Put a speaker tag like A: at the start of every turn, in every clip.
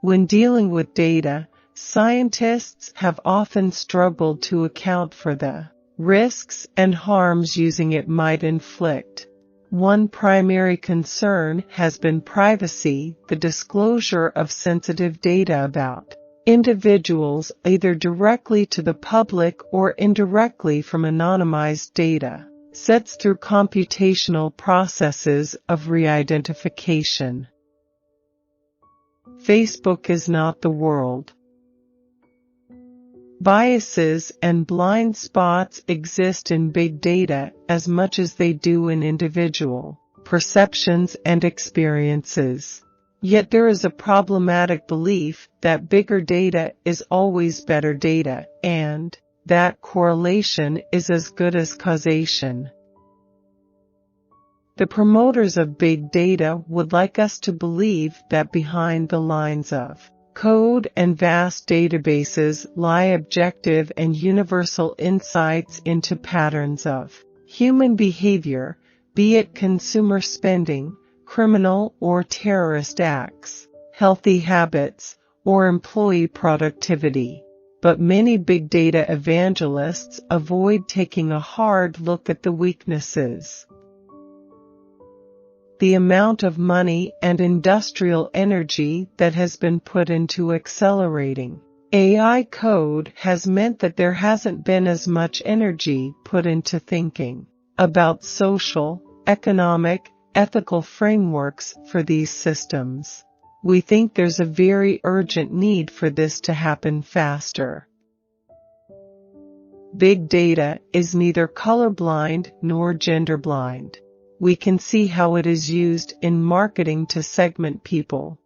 A: When dealing with data, scientists have often struggled to account for the risks and harms using it might inflict. One primary concern has been privacy, the disclosure of sensitive data about individuals either directly to the public or indirectly from anonymized data sets through computational processes of re-identification. Facebook is not the world. Biases and blind spots exist in big data as much as they do in individual perceptions and experiences. Yet there is a problematic belief that bigger data is always better data, and that correlation is as good as causation. The promoters of big data would like us to believe that behind the lines of code and vast databases lie objective and universal insights into patterns of human behavior, be it consumer spending, criminal or terrorist acts, healthy habits, or employee productivity. But many big data evangelists avoid taking a hard look at the weaknesses. The amount of money and industrial energy that has been put into accelerating AI code has meant that there hasn't been as much energy put into thinking about social, economic, ethical frameworks for these systems. We think there's a very urgent need for this to happen faster. Big data is neither colorblind nor genderblind. We can see how it is used in marketing to segment people.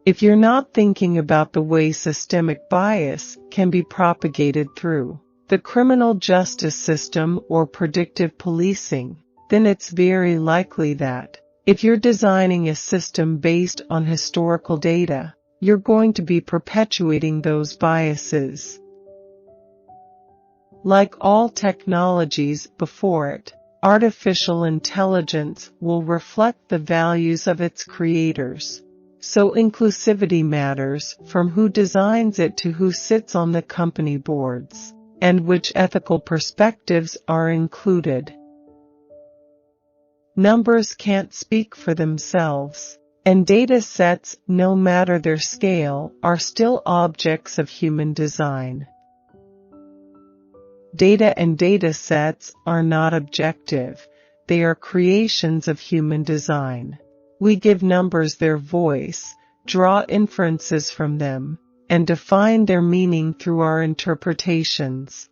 A: If you're not thinking about the way systemic bias can be propagated through the criminal justice system or predictive policing, then it's very likely that if you're designing a system based on historical data, you're going to be perpetuating those biases. Like all technologies before it, artificial intelligence will reflect the values of its creators. So inclusivity matters, from who designs it to who sits on the company boards, and which ethical perspectives are included. Numbers can't speak for themselves, and data sets, no matter their scale, are still objects of human design. Data and data sets are not objective, they are creations of human design. We give numbers their voice, draw inferences from them, and define their meaning through our interpretations.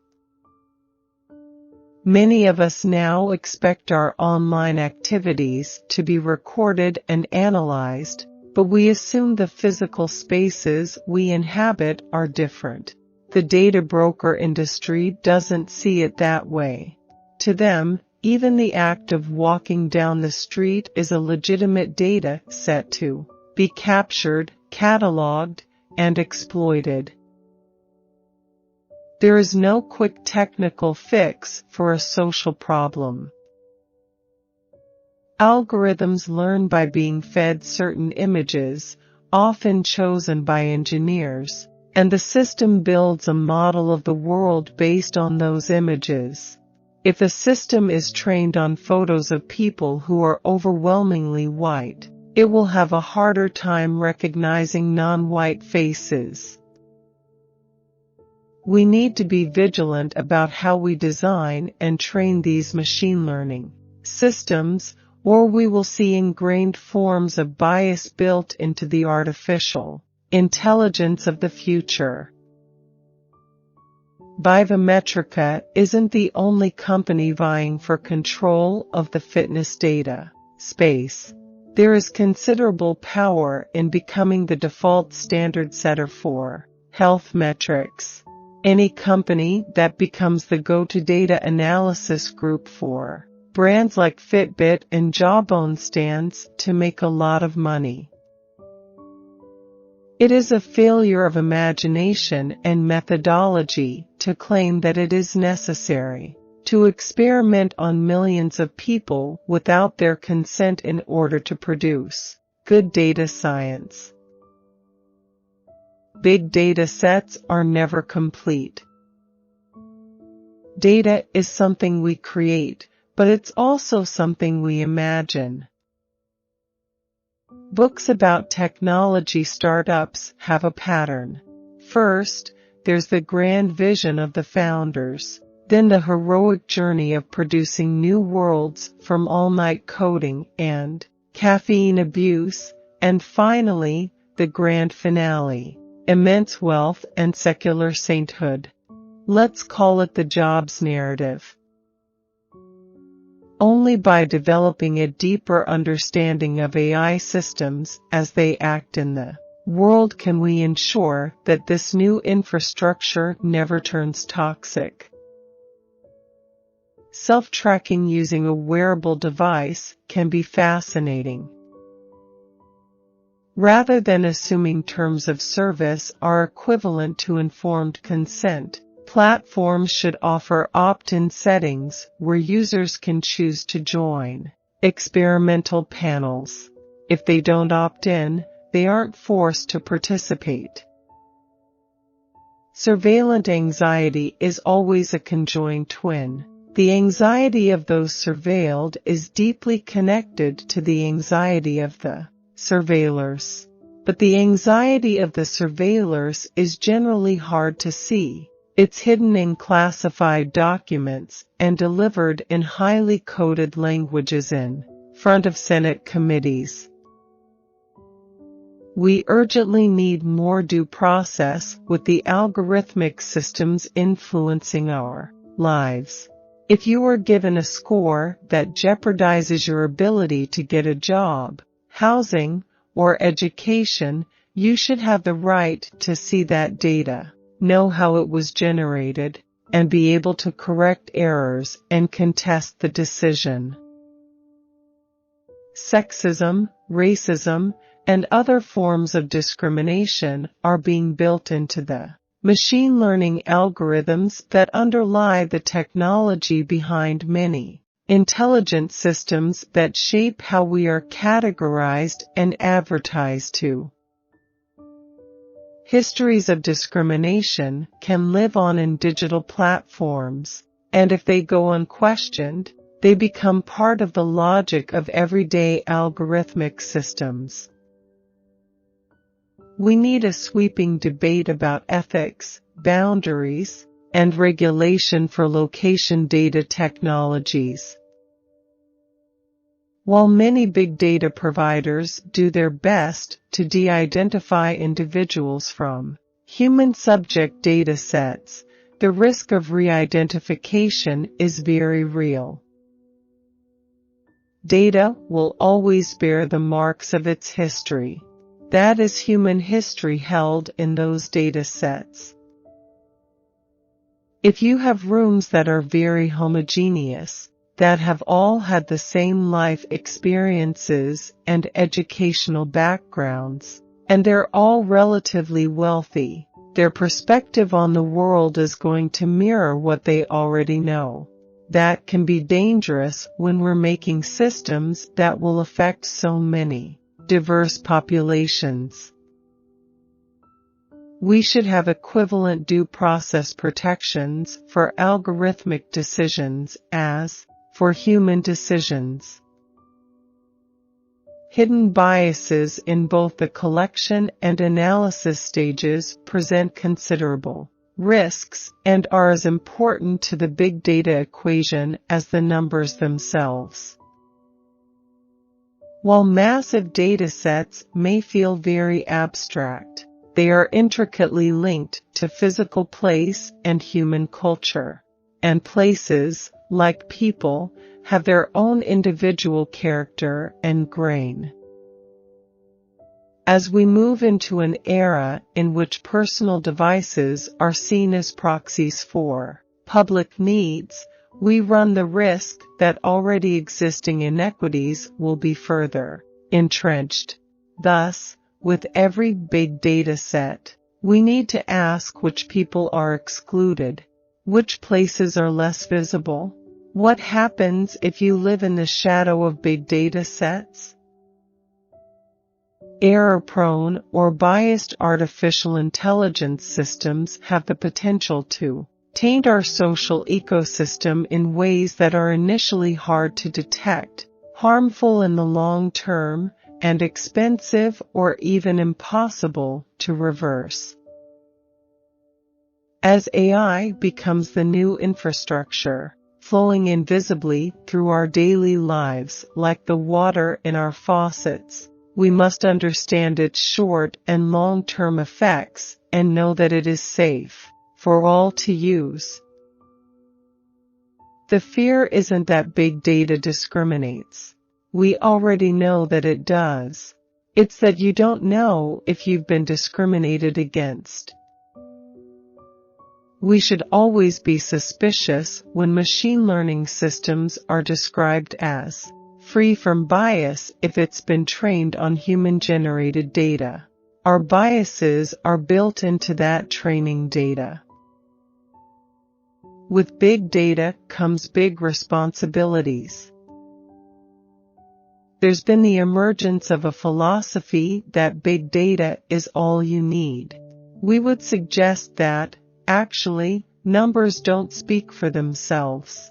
A: Many of us now expect our online activities to be recorded and analyzed, but we assume the physical spaces we inhabit are different. The data broker industry doesn't see it that way. To them, even the act of walking down the street is a legitimate data set to be captured, cataloged, and exploited. There is no quick technical fix for a social problem. Algorithms learn by being fed certain images, often chosen by engineers, and the system builds a model of the world based on those images. If a system is trained on photos of people who are overwhelmingly white, it will have a harder time recognizing non-white faces. We need to be vigilant about how we design and train these machine learning systems, or we will see ingrained forms of bias built into the artificial intelligence of the future. Biometrica isn't the only company vying for control of the fitness data space. There is considerable power in becoming the default standard setter for health metrics. Any company that becomes the go-to data analysis group for brands like Fitbit and Jawbone stands to make a lot of money. It is a failure of imagination and methodology to claim that it is necessary to experiment on millions of people without their consent in order to produce good data science. Big data sets are never complete. Data is something we create, but it's also something we imagine. Books about technology startups have a pattern. First, there's the grand vision of the founders, then the heroic journey of producing new worlds from all-night coding and caffeine abuse, and finally, the grand finale, immense wealth and secular sainthood. Let's call it the Jobs narrative. Only by developing a deeper understanding of AI systems as they act in the world can we ensure that this new infrastructure never turns toxic. Self-tracking using a wearable device can be fascinating. Rather than assuming terms of service are equivalent to informed consent, platforms should offer opt-in settings where users can choose to join experimental panels. If they don't opt in, they aren't forced to participate. Surveillance anxiety is always a conjoined twin. The anxiety of those surveilled is deeply connected to the anxiety of the surveillors. But the anxiety of the surveillors is generally hard to see. It's hidden in classified documents and delivered in highly coded languages in front of Senate committees. We urgently need more due process with the algorithmic systems influencing our lives. If you are given a score that jeopardizes your ability to get a job, housing, or education, you should have the right to see that data, know how it was generated, and be able to correct errors and contest the decision. Sexism, racism, and other forms of discrimination are being built into the machine learning algorithms that underlie the technology behind many intelligent systems that shape how we are categorized and advertised to. Histories of discrimination can live on in digital platforms, and if they go unquestioned, they become part of the logic of everyday algorithmic systems. We need a sweeping debate about ethics, boundaries, and regulation for location data technologies. While many big data providers do their best to de-identify individuals from human subject data sets, the risk of re-identification is very real. Data will always bear the marks of its history. That is human history held in those data sets. If you have rooms that are very homogeneous, that have all had the same life experiences and educational backgrounds, and they're all relatively wealthy, their perspective on the world is going to mirror what they already know. That can be dangerous when we're making systems that will affect so many diverse populations. We should have equivalent due process protections for algorithmic decisions as for human decisions. Hidden biases in both the collection and analysis stages present considerable risks and are as important to the big data equation as the numbers themselves. While massive data sets may feel very abstract, they are intricately linked to physical place and human culture, and places, like people, have their own individual character and grain. As we move into an era in which personal devices are seen as proxies for public needs, we run the risk that already existing inequities will be further entrenched. Thus, with every big data set, we need to ask which people are excluded, which places are less visible. What happens if you live in the shadow of big data sets? Error-prone or biased artificial intelligence systems have the potential to taint our social ecosystem in ways that are initially hard to detect, harmful in the long term, and expensive or even impossible to reverse. As AI becomes the new infrastructure, flowing invisibly through our daily lives like the water in our faucets, we must understand its short and long-term effects and know that it is safe for all to use. The fear isn't that big data discriminates. We already know that it does. It's that you don't know if you've been discriminated against. We should always be suspicious when machine learning systems are described as free from bias if it's been trained on human-generated data. Our biases are built into that training data. With big data comes big responsibilities. There's been the emergence of a philosophy that big data is all you need. We would suggest that, actually, numbers don't speak for themselves.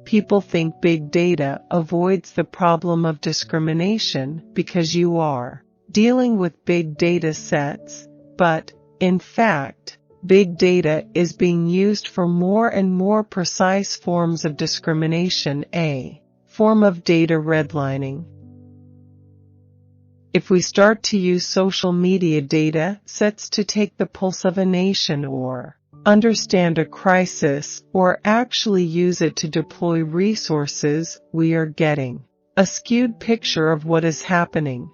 A: People think big data avoids the problem of discrimination because you are dealing with big data sets, but, in fact, big data is being used for more and more precise forms of discrimination, a form of data redlining. If we start to use social media data sets to take the pulse of a nation or understand a crisis or actually use it to deploy resources, we are getting a skewed picture of what is happening.